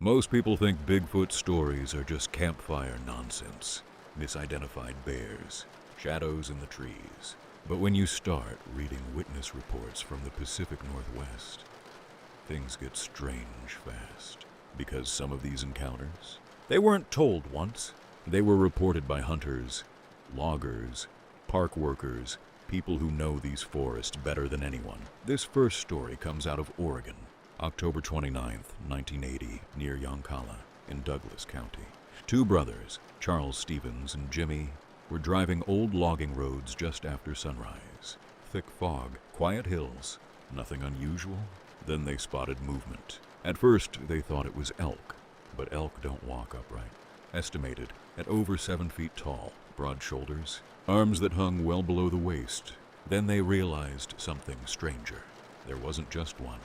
Most people think Bigfoot stories are just campfire nonsense, misidentified bears, shadows in the trees. But when you start reading witness reports from the Pacific Northwest, things get strange fast. Because some of these encounters, they weren't told once. They were reported by hunters, loggers, park workers, people who know these forests better than anyone. This first story comes out of Oregon, October 29th, 1980, near Yoncalla in Douglas County. Two brothers, Charles Stevens and Jimmy, were driving old logging roads just after sunrise. Thick fog, quiet hills, nothing unusual. Then they spotted movement. At first, they thought it was elk, but elk don't walk upright. Estimated at over 7 feet tall, broad shoulders, arms that hung well below the waist. Then they realized something stranger. There wasn't just one.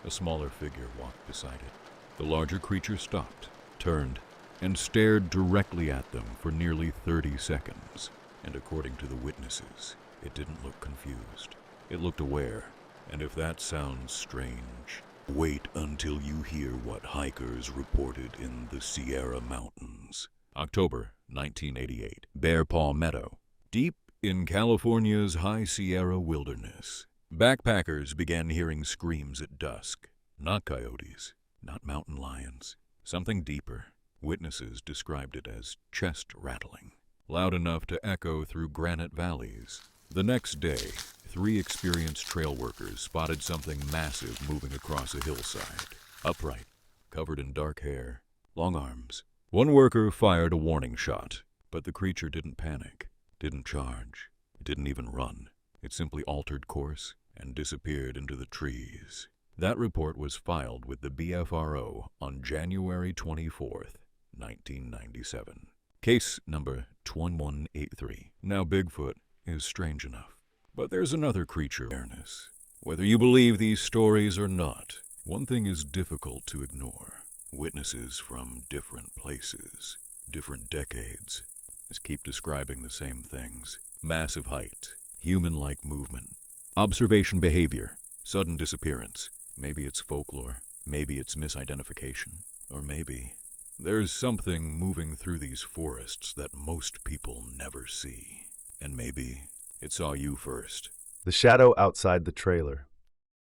A smaller figure walked beside it. The larger creature stopped, turned, and stared directly at them for nearly 30 seconds. And according to the witnesses, it didn't look confused. It looked aware. And if that sounds strange, wait until you hear what hikers reported in the Sierra Mountains. October 1988, Bear Paw Meadow, deep in California's High Sierra wilderness. Backpackers began hearing screams at dusk. Not coyotes, not mountain lions, something deeper. Witnesses described it as chest rattling, loud enough to echo through granite valleys. The next day, 3 experienced trail workers spotted something massive moving across a hillside. Upright, covered in dark hair, long arms. One worker fired a warning shot, but the creature didn't panic, didn't charge, it didn't even run. It simply altered course and disappeared into the trees. That report was filed with the BFRO on January 24th, 1997. Case number 2183. Now Bigfoot is strange enough. But there's another creature awareness. Whether you believe these stories or not, one thing is difficult to ignore. Witnesses from different places, different decades, just keep describing the same things. Massive height, human-like movement, observation behavior, sudden disappearance. Maybe it's folklore, maybe it's misidentification, or maybe there's something moving through these forests that most people never see. And maybe it saw you first. The shadow outside the trailer.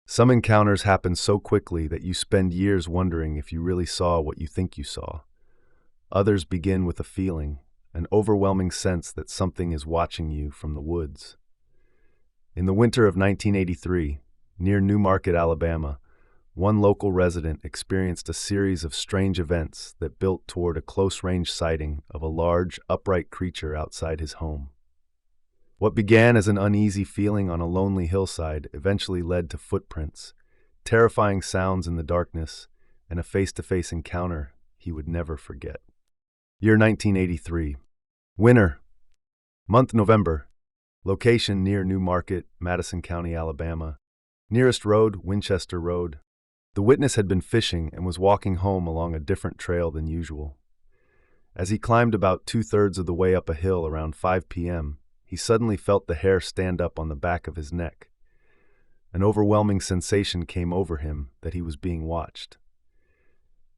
Some encounters happen so quickly that you spend years wondering if you really saw what you think you saw. Others begin with a feeling, an overwhelming sense that something is watching you from the woods. In the winter of 1983, near Newmarket, Alabama, one local resident experienced a series of strange events that built toward a close-range sighting of a large, upright creature outside his home. What began as an uneasy feeling on a lonely hillside eventually led to footprints, terrifying sounds in the darkness, and a face-to-face encounter he would never forget. Year 1983. Winter. Month November. Location near Newmarket, Madison County, Alabama. Nearest road, Winchester Road. The witness had been fishing and was walking home along a different trail than usual. As he climbed about 2/3 of the way up a hill around 5 p.m., he suddenly felt the hair stand up on the back of his neck. An overwhelming sensation came over him that he was being watched.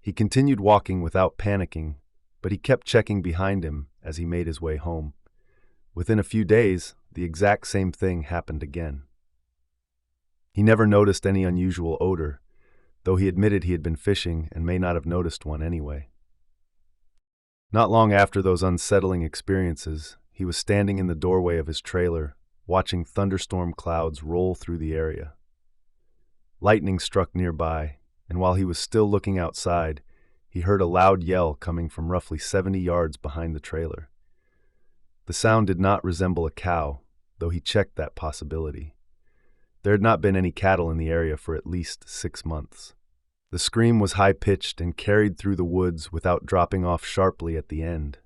He continued walking without panicking, but he kept checking behind him as he made his way home. Within a few days, the exact same thing happened again. He never noticed any unusual odor, though he admitted he had been fishing and may not have noticed one anyway. Not long after those unsettling experiences, he was standing in the doorway of his trailer, watching thunderstorm clouds roll through the area. Lightning struck nearby, and while he was still looking outside, he heard a loud yell coming from roughly 70 yards behind the trailer. The sound did not resemble a cow, though he checked that possibility. There had not been any cattle in the area for at least 6 months. The scream was high-pitched and carried through the woods without dropping off sharply at the end.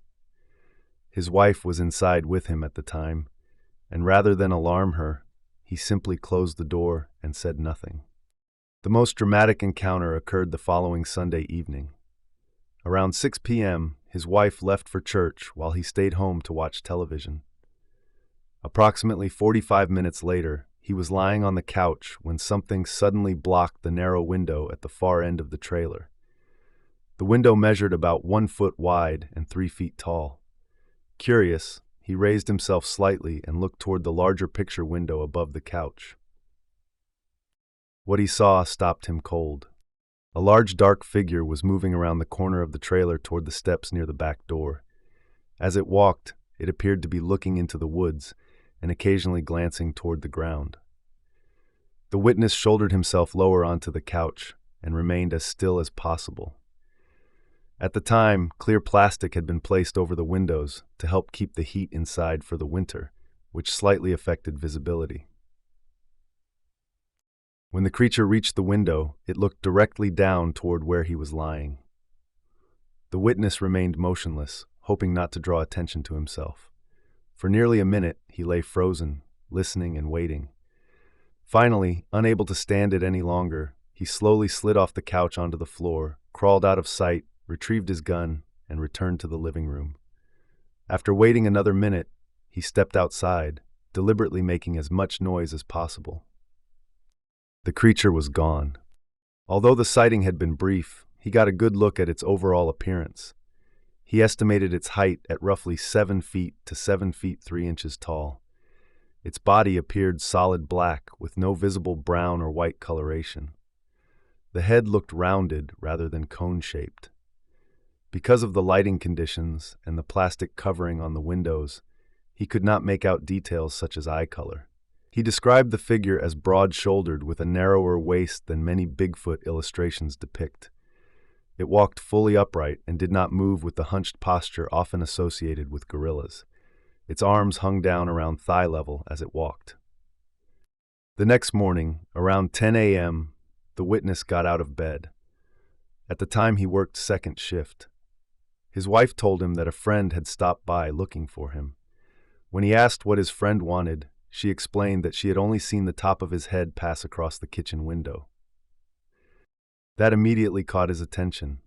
His wife was inside with him at the time, and rather than alarm her, he simply closed the door and said nothing. The most dramatic encounter occurred the following Sunday evening. Around 6 p.m., his wife left for church while he stayed home to watch television. Approximately 45 minutes later, he was lying on the couch when something suddenly blocked the narrow window at the far end of the trailer. The window measured about 1 foot wide and 3 feet tall. Curious, he raised himself slightly and looked toward the larger picture window above the couch. What he saw stopped him cold. A large dark figure was moving around the corner of the trailer toward the steps near the back door. As it walked, it appeared to be looking into the woods and occasionally glancing toward the ground. The witness shouldered himself lower onto the couch and remained as still as possible. At the time, clear plastic had been placed over the windows to help keep the heat inside for the winter, which slightly affected visibility. When the creature reached the window, it looked directly down toward where he was lying. The witness remained motionless, hoping not to draw attention to himself. For nearly a minute, he lay frozen, listening and waiting. Finally, unable to stand it any longer, he slowly slid off the couch onto the floor, crawled out of sight, retrieved his gun, and returned to the living room. After waiting another minute, he stepped outside, deliberately making as much noise as possible. The creature was gone. Although the sighting had been brief, he got a good look at its overall appearance. He estimated its height at roughly 7 feet to 7 feet 3 inches tall. Its body appeared solid black with no visible brown or white coloration. The head looked rounded rather than cone-shaped. Because of the lighting conditions and the plastic covering on the windows, he could not make out details such as eye color. He described the figure as broad-shouldered with a narrower waist than many Bigfoot illustrations depict. It walked fully upright and did not move with the hunched posture often associated with gorillas. Its arms hung down around thigh level as it walked. The next morning, around 10 a.m., the witness got out of bed. At the time, he worked second shift. His wife told him that a friend had stopped by looking for him. When he asked what his friend wanted, she explained that she had only seen the top of his head pass across the kitchen window. That immediately caught his attention.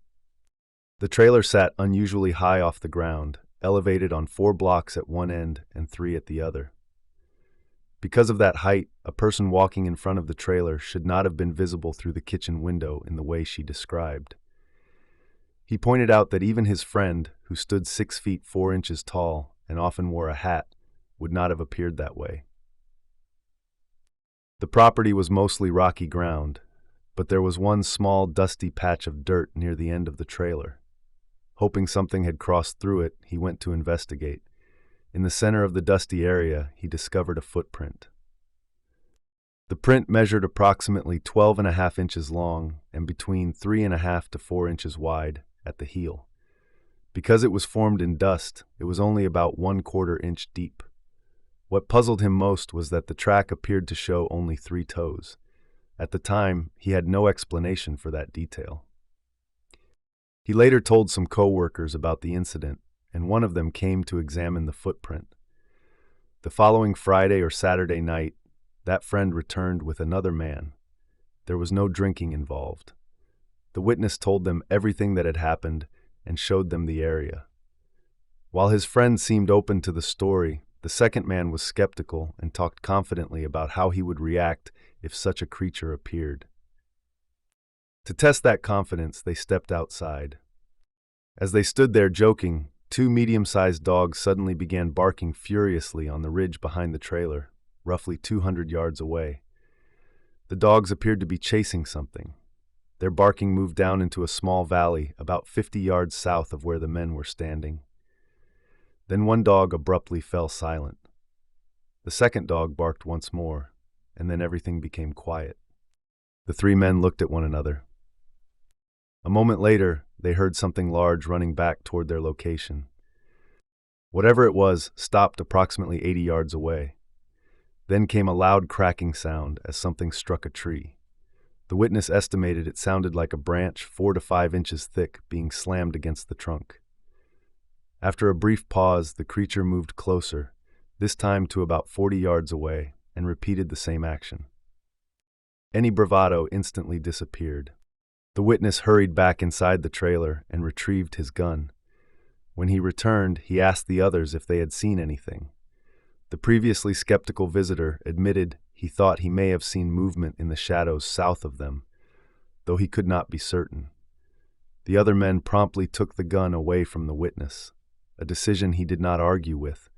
The trailer sat unusually high off the ground, elevated on 4 blocks at one end and 3 at the other. Because of that height, a person walking in front of the trailer should not have been visible through the kitchen window in the way she described. He pointed out that even his friend, who stood 6 feet 4 inches tall and often wore a hat, would not have appeared that way. The property was mostly rocky ground, but there was one small dusty patch of dirt near the end of the trailer. Hoping something had crossed through it, he went to investigate. In the center of the dusty area, he discovered a footprint. The print measured approximately 12.5 inches long and between 3.5 to 4 inches wide at the heel. Because it was formed in dust, it was only about 1/4 inch deep. What puzzled him most was that the track appeared to show only 3 toes. At the time, he had no explanation for that detail. He later told some co-workers about the incident, and one of them came to examine the footprint. The following Friday or Saturday night, that friend returned with another man. There was no drinking involved. The witness told them everything that had happened and showed them the area. While his friend seemed open to the story, the second man was skeptical and talked confidently about how he would react if such a creature appeared. To test that confidence, they stepped outside. As they stood there joking, 2 medium-sized dogs suddenly began barking furiously on the ridge behind the trailer, roughly 200 yards away. The dogs appeared to be chasing something. Their barking moved down into a small valley about 50 yards south of where the men were standing. Then one dog abruptly fell silent. The second dog barked once more, and then everything became quiet. The 3 men looked at one another. A moment later, they heard something large running back toward their location. Whatever it was stopped approximately 80 yards away. Then came a loud cracking sound as something struck a tree. The witness estimated it sounded like a branch 4 to 5 inches thick being slammed against the trunk. After a brief pause, the creature moved closer, this time to about 40 yards away, and repeated the same action. Any bravado instantly disappeared. The witness hurried back inside the trailer and retrieved his gun. When he returned, he asked the others if they had seen anything. The previously skeptical visitor admitted he thought he may have seen movement in the shadows south of them, though he could not be certain. The other men promptly took the gun away from the witness, a decision he did not argue with,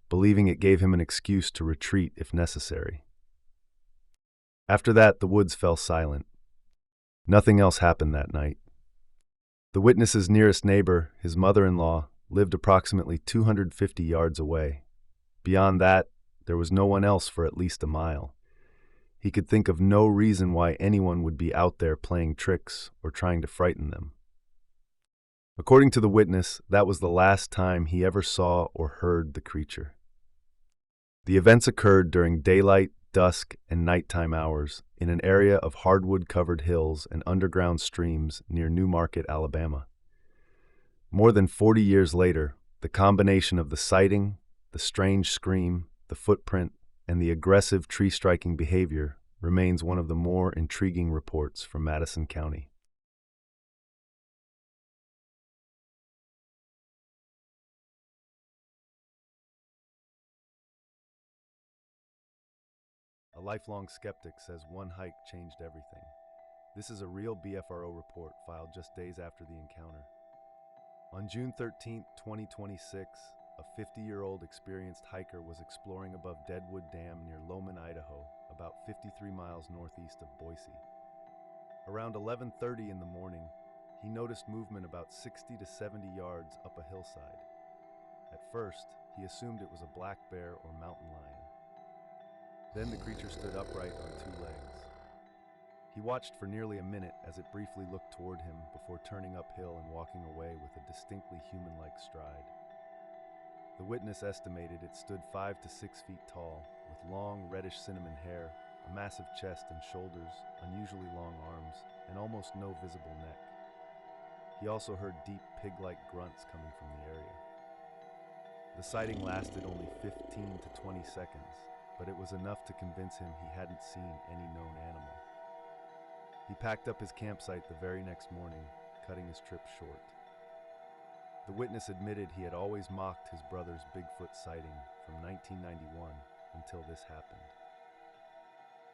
believing it gave him an excuse to retreat if necessary. After that, the woods fell silent. Nothing else happened that night. The witness's nearest neighbor, his mother-in-law, lived approximately 250 yards away. Beyond that, there was no one else for at least a mile. He could think of no reason why anyone would be out there playing tricks or trying to frighten them. According to the witness, that was the last time he ever saw or heard the creature. The events occurred during daylight, dusk, and nighttime hours in an area of hardwood-covered hills and underground streams near Newmarket, Alabama. More than 40 years later, the combination of the sighting, the strange scream, the footprint, and the aggressive tree-striking behavior remains one of the more intriguing reports from Madison County. A lifelong skeptic says one hike changed everything. This is a real BFRO report filed just days after the encounter. On June 13, 2026, a 50-year-old experienced hiker was exploring above Deadwood Dam near Lowman, Idaho, about 53 miles northeast of Boise. Around 11:30 in the morning, he noticed movement about 60 to 70 yards up a hillside. At first, he assumed it was a black bear or mountain lion. Then the creature stood upright on two legs. He watched for nearly a minute as it briefly looked toward him before turning uphill and walking away with a distinctly human-like stride. The witness estimated it stood 5 to 6 feet tall, with long reddish cinnamon hair, a massive chest and shoulders, unusually long arms, and almost no visible neck. He also heard deep pig-like grunts coming from the area. The sighting lasted only 15 to 20 seconds, but it was enough to convince him he hadn't seen any known animal. He packed up his campsite the very next morning, cutting his trip short. The witness admitted he had always mocked his brother's Bigfoot sighting from 1991 until this happened.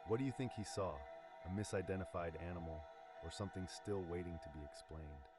What do you think he saw? A misidentified animal, or something still waiting to be explained?